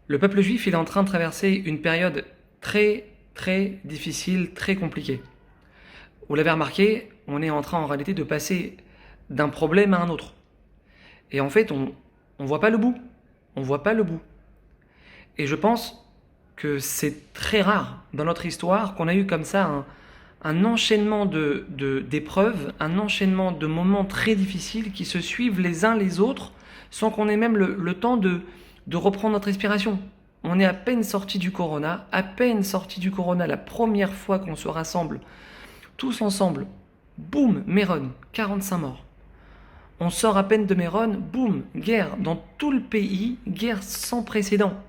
Le peuple juif, il est en train de traverser une période très, très difficile, très compliquée. Vous l'avez remarqué, on est en train en réalité de passer d'un problème à un autre. Et en fait, on voit pas le bout. On voit pas le bout. Et je pense que c'est très rare dans notre histoire qu'on a eu comme ça un enchaînement d'épreuves, un enchaînement de moments très difficiles qui se suivent les uns les autres sans qu'on ait même le temps de reprendre notre respiration. On est à peine sorti du corona, la première fois qu'on se rassemble tous ensemble. Boum, Méron, 45 morts. On sort à peine de Méron, boum, guerre dans tout le pays, guerre sans précédent.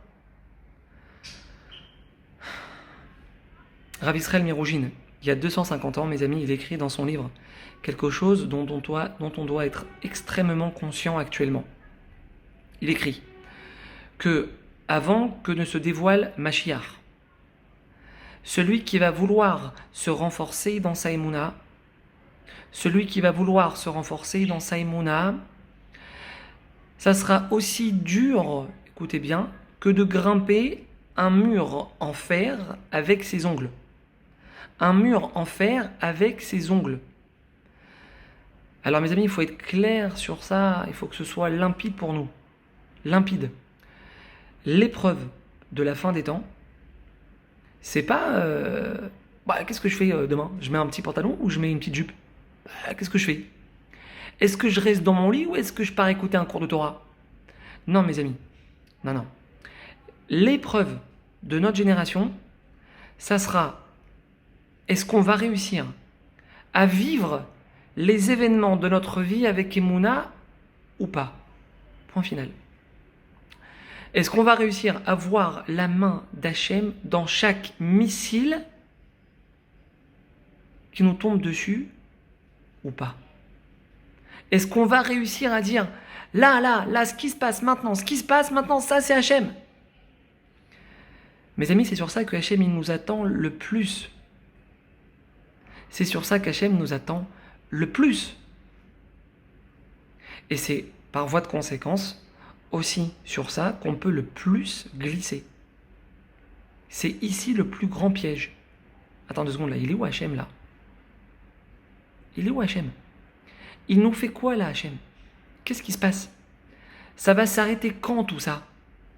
Rav Israël Miroujine, il y a 250 ans, mes amis, il écrit dans son livre quelque chose dont on doit être extrêmement conscient actuellement. Il écrit que avant que ne se dévoile Mashiach, celui qui va vouloir se renforcer dans sa émouna, ça sera aussi dur, écoutez bien, que de grimper un mur en fer avec ses ongles. Un mur en fer avec ses ongles. Alors mes amis, il faut être clair sur ça, il faut que ce soit limpide pour nous. Limpide. L'épreuve de la fin des temps, c'est pas qu'est-ce que je fais demain? Je mets un petit pantalon ou je mets une petite jupe? Qu'est-ce que je fais? Est-ce que je reste dans mon lit ou est-ce que je pars écouter un cours de Torah? Non mes amis, non. L'épreuve de notre génération, ça sera: est-ce qu'on va réussir à vivre les événements de notre vie avec Emouna ou pas? Point final. Est-ce qu'on va réussir à voir la main d'Hachem dans chaque missile qui nous tombe dessus ou pas? Est-ce qu'on va réussir à dire là, ce qui se passe maintenant, ça c'est Hachem? Mes amis, c'est sur ça que Hachem il nous attend le plus. C'est sur ça qu'Hachem nous attend le plus. Et c'est par voie de conséquence aussi sur ça qu'on peut le plus glisser. C'est ici le plus grand piège. Attends 2 secondes là, il est où Hachem là? Il est où Hachem? Il nous fait quoi là Hachem? Qu'est-ce qui se passe? Ça va s'arrêter quand tout ça?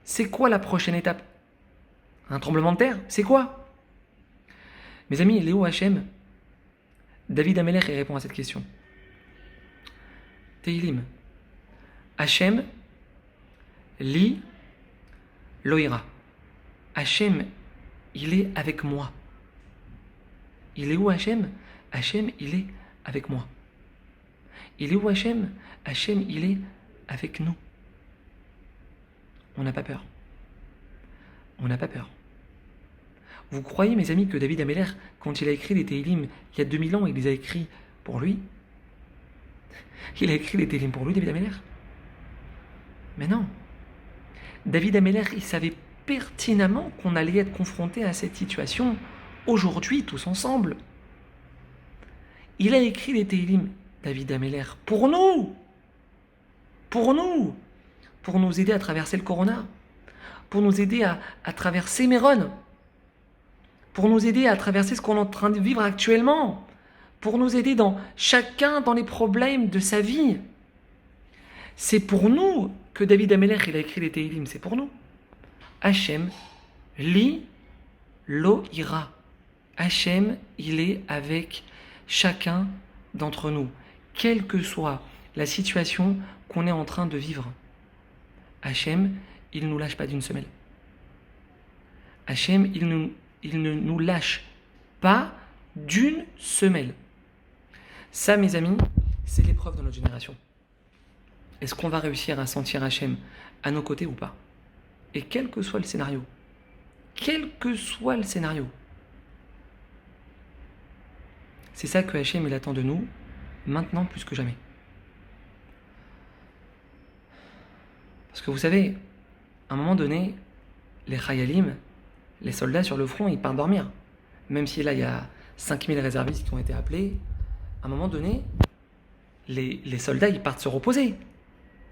C'est quoi la prochaine étape? Un tremblement de terre? C'est quoi? Mes amis, il est où Hachem? David Amelech répond à cette question. Tehilim. Hachem li loïra. Hachem, il est avec moi. Il est où Hachem? Hachem, il est avec moi. Il est où Hachem? Hachem, il est avec nous. On n'a pas peur. On n'a pas peur. Vous croyez, mes amis, que David Amelech, quand il a écrit les Tehilim il y a 2000 ans, il les a écrits pour lui? Il a écrit les Tehilim pour lui, David Amelech? Mais non. David Amelech, il savait pertinemment qu'on allait être confronté à cette situation aujourd'hui, tous ensemble. Il a écrit les Tehilim, David Amelech, pour nous, pour nous aider à traverser le Corona, pour nous aider à traverser Méron, pour nous aider à traverser ce qu'on est en train de vivre actuellement, pour nous aider chacun dans les problèmes de sa vie. C'est pour nous que David Amelech il a écrit les Tehilim, c'est pour nous. Hachem li lo ira. Hachem, il est avec chacun d'entre nous, quelle que soit la situation qu'on est en train de vivre. Hachem, il ne nous lâche pas d'une semelle. Hachem, il ne nous lâche pas d'une semelle. Ça, mes amis, c'est l'épreuve de notre génération. Est-ce qu'on va réussir à sentir Hachem à nos côtés ou pas? Et quel que soit le scénario, c'est ça que Hachem il attend de nous, maintenant plus que jamais. Parce que vous savez, à un moment donné, les Chayalim, les soldats sur le front, ils partent dormir. Même si là, il y a 5000 réservistes qui ont été appelés, à un moment donné, les soldats, ils partent se reposer.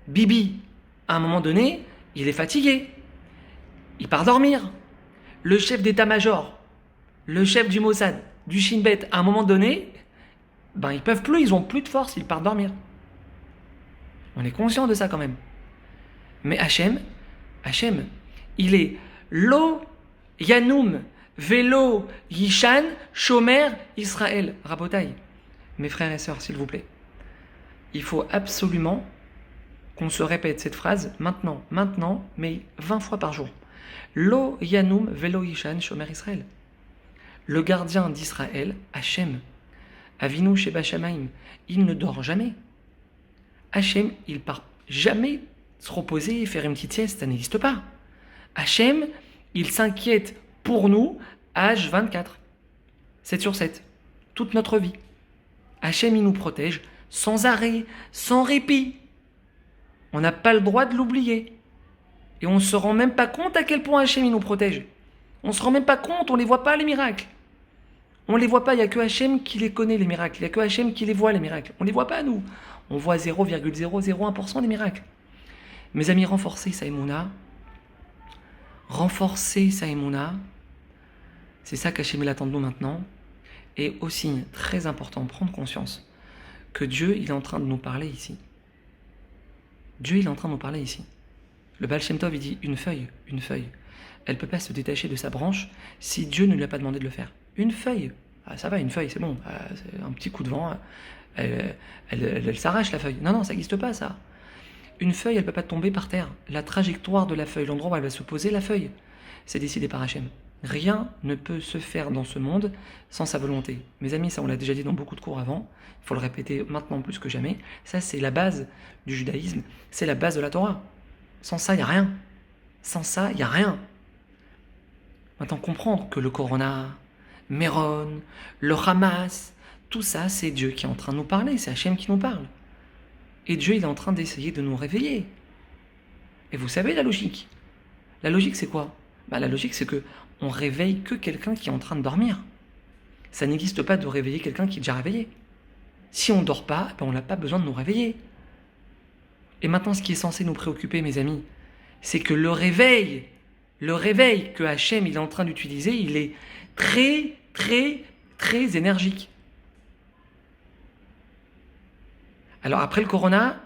Bibi, à un moment donné, il est fatigué. il part dormir. Le chef d'état-major, le chef du Mossad, du Shin Bet, à un moment donné, ben ils peuvent plus, ils ont plus de force, ils partent dormir. On est conscient de ça quand même. Mais Hachem, il est Lo Yanoum Velo Yishan Shomer Israël. Rabotaï. Mes frères et sœurs, s'il vous plaît. Il faut absolument qu'on se répète cette phrase maintenant, mais 20 fois par jour. Lo Yanoum Velo Yishan Shomer Israël. Le gardien d'Israël, Hachem, Avinu Sheba Shamaim, il ne dort jamais. Hachem, il part jamais se reposer et faire une petite sieste, ça n'existe pas. Hachem, il s'inquiète pour nous, H24, 7 sur 7, toute notre vie. Hachem, il nous protège sans arrêt, sans répit. On n'a pas le droit de l'oublier. Et on ne se rend même pas compte à quel point Hachem, il nous protège. On ne se rend même pas compte, on ne les voit pas, les miracles. On ne les voit pas, il n'y a que Hachem qui les connaît, les miracles. Il n'y a que Hachem qui les voit, les miracles. On ne les voit pas, nous. On voit 0,001% des miracles. Mes amis, renforcez sa émouna. Renforcez sa émouna. C'est ça qu'Hachem attend de nous maintenant. Et aussi, très important, prendre conscience que Dieu, il est en train de nous parler ici. Dieu, il est en train de nous parler ici. Le Baal Shem Tov, il dit une feuille. Elle ne peut pas se détacher de sa branche si Dieu ne lui a pas demandé de le faire. Une feuille. Ah, ça va, une feuille, c'est bon. C'est un petit coup de vent. Elle s'arrache, la feuille. Non, ça n'existe pas, ça. Une feuille, elle ne peut pas tomber par terre. La trajectoire de la feuille, l'endroit où elle va se poser, la feuille, c'est décidé par Hachem. Rien ne peut se faire dans ce monde sans sa volonté. Mes amis, ça on l'a déjà dit dans beaucoup de cours avant, il faut le répéter maintenant plus que jamais. Ça, c'est la base du judaïsme, c'est la base de la Torah. Sans ça, il n'y a rien. Sans ça, il n'y a rien. Maintenant, comprendre que le Corona, Méron, le Hamas, tout ça, c'est Dieu qui est en train de nous parler, c'est Hachem qui nous parle. Et Dieu, il est en train d'essayer de nous réveiller. Et vous savez la logique. La logique, c'est quoi ? La logique, c'est que on réveille que quelqu'un qui est en train de dormir. Ça n'existe pas de réveiller quelqu'un qui est déjà réveillé. Si on ne dort pas, on n'a pas besoin de nous réveiller. Et maintenant, ce qui est censé nous préoccuper, mes amis, c'est que le réveil que Hachem il est en train d'utiliser, il est très, très, très énergique. Alors après le Corona,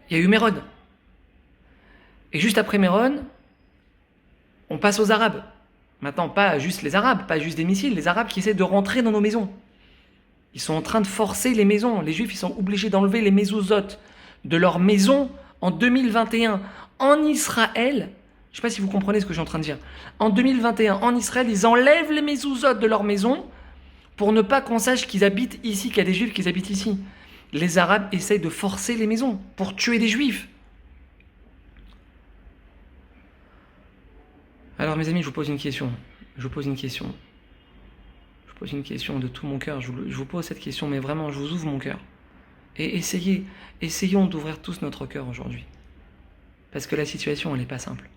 il y a eu Méron. Et juste après Méron, on passe aux Arabes. Maintenant, pas juste les Arabes, pas juste des missiles, les Arabes qui essaient de rentrer dans nos maisons. Ils sont en train de forcer les maisons. Les Juifs, ils sont obligés d'enlever les mezuzot de leurs maisons en 2021. En Israël, je ne sais pas si vous comprenez ce que je suis en train de dire. En 2021, en Israël, ils enlèvent les mezuzot de leurs maisons pour ne pas qu'on sache qu'ils habitent ici, qu'il y a des Juifs qui habitent ici. Les Arabes essayent de forcer les maisons pour tuer des Juifs. Alors mes amis, je vous pose une question. Je vous pose une question de tout mon cœur. Je vous pose cette question, mais vraiment, je vous ouvre mon cœur. Et essayons d'ouvrir tous notre cœur aujourd'hui. Parce que la situation, elle n'est pas simple.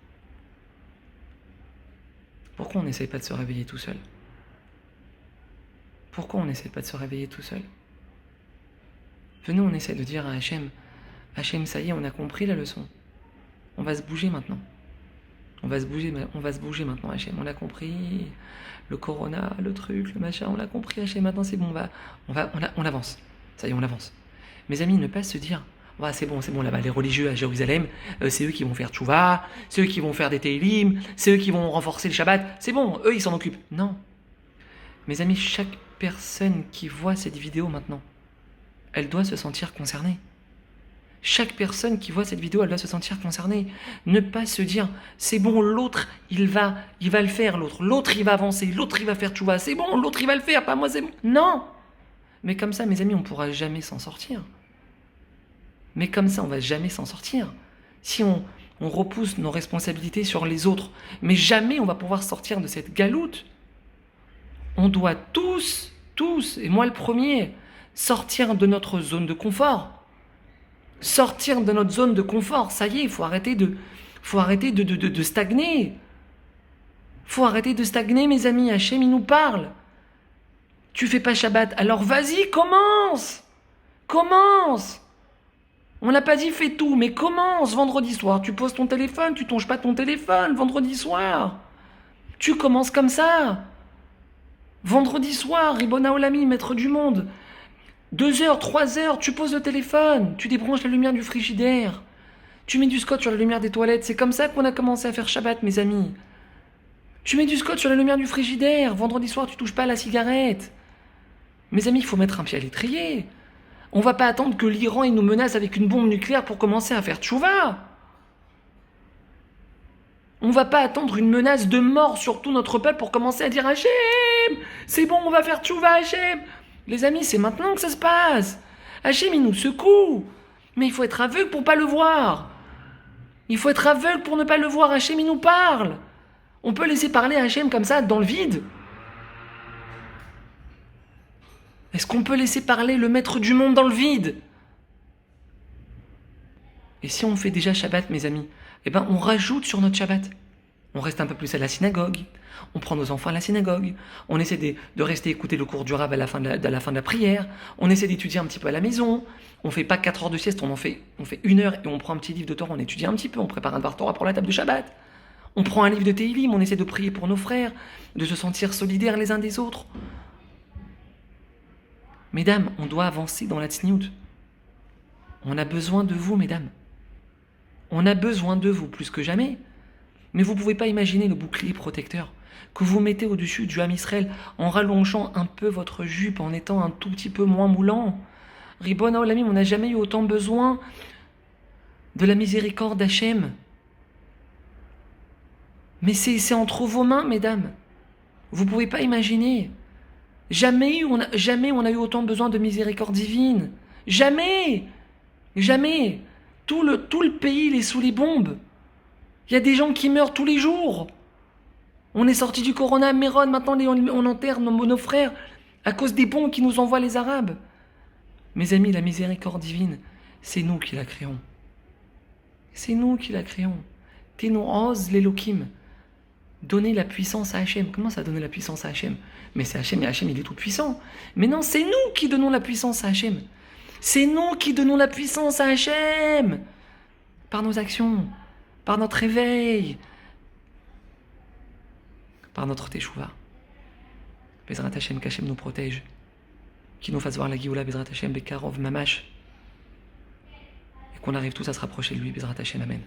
Pourquoi on n'essaye pas de se réveiller tout seul ? Pourquoi on n'essaie pas de se réveiller tout seul ? Venez, on essaie de dire à Hachem, ça y est, on a compris la leçon. On va se bouger maintenant. On va se bouger maintenant, Hachem. On l'a compris. Le Corona, le truc, le machin, on l'a compris, Hachem. Maintenant, c'est bon, on avance. Ça y est, on avance. Mes amis, ne pas se dire, c'est bon, là-bas, les religieux à Jérusalem, c'est eux qui vont faire tchouva, c'est eux qui vont faire des télim, c'est eux qui vont renforcer le Shabbat. C'est bon, eux, ils s'en occupent. Non. Mes amis, chaque personne qui voit cette vidéo maintenant, elle doit se sentir concernée. Chaque personne qui voit cette vidéo, elle doit se sentir concernée. Ne pas se dire, c'est bon, l'autre, il va le faire, l'autre, il va avancer, l'autre, il va faire tchouva, c'est bon, l'autre, il va le faire, pas moi, c'est bon. Non. Mais comme ça, mes amis, on ne pourra jamais s'en sortir. Mais comme ça, on ne va jamais s'en sortir. Si on repousse nos responsabilités sur les autres, mais jamais on va pouvoir sortir de cette galoute. On doit tous, et moi le premier, sortir de notre zone de confort. Sortir de notre zone de confort, ça y est, il faut arrêter de stagner. Faut arrêter de stagner, mes amis. Hachem, il nous parle. Tu fais pas Shabbat, alors vas-y, commence. On n'a pas dit fais tout, mais commence vendredi soir. Tu poses ton téléphone, tu touches pas ton téléphone vendredi soir. Tu commences comme ça. Vendredi soir, Ribona Olami, maître du monde. 2 heures, 3 heures, tu poses le téléphone, tu débranches la lumière du frigidaire, tu mets du scotch sur la lumière des toilettes. C'est comme ça qu'on a commencé à faire Shabbat, mes amis. Tu mets du scotch sur la lumière du frigidaire. Vendredi soir, tu touches pas à la cigarette. Mes amis, il faut mettre un pied à l'étrier. On va pas attendre que l'Iran nous menace avec une bombe nucléaire pour commencer à faire tchouva. On va pas attendre une menace de mort sur tout notre peuple pour commencer à dire Hachem, c'est bon, on va faire tchouva, Hachem. Les amis, c'est maintenant que ça se passe. Hachem, il nous secoue. Mais il faut être aveugle pour pas le voir. Il faut être aveugle pour ne pas le voir. Hachem, il nous parle. On peut laisser parler Hachem comme ça, dans le vide? Est-ce qu'on peut laisser parler le maître du monde dans le vide? Et si on fait déjà Shabbat, mes amis, eh ben on rajoute sur notre Shabbat. On reste un peu plus à la synagogue. On prend nos enfants à la synagogue. On essaie de rester écouter le cours du Rav à la fin de la prière. On essaie d'étudier un petit peu à la maison. On fait pas 4 heures de sieste, on fait 1 heure et on prend un petit livre de Torah, on étudie un petit peu, on prépare un Dvar Torah pour la table de Shabbat. On prend un livre de Tehillim, on essaie de prier pour nos frères, de se sentir solidaires les uns des autres. Mesdames, on doit avancer dans la tzniout. On a besoin de vous, mesdames. On a besoin de vous plus que jamais. Mais vous ne pouvez pas imaginer le bouclier protecteur que vous mettez au-dessus du Ham Israël en rallongeant un peu votre jupe, en étant un tout petit peu moins moulant. Ribona Olamim, on n'a jamais eu autant besoin de la miséricorde d'Hachem. Mais c'est entre vos mains, mesdames. Vous ne pouvez pas imaginer. Jamais on a eu autant besoin de miséricorde divine. Jamais. Jamais. Tout le pays, il est sous les bombes. Il y a des gens qui meurent tous les jours. On est sorti du Corona à Méron, maintenant on enterre nos frères à cause des bombes qui nous envoient les Arabes. Mes amis, la miséricorde divine, c'est nous qui la créons. C'est nous qui la créons. Tenu oz l'Elokim. Donner la puissance à Hachem. Comment ça, donner la puissance à Hachem? Mais c'est Hachem, et Hachem, il est tout puissant. Mais non, c'est nous qui donnons la puissance à Hachem. C'est nous qui donnons la puissance à Hachem. Par nos actions, par notre réveil, par notre teshuva. Bezrat Hachem, qu'Hachem nous protège. Qu'il nous fasse voir la Géoula, Bezrat Hachem, Bekarov, Mamash. Et qu'on arrive tous à se rapprocher de lui, Bezrat Hachem, Amen.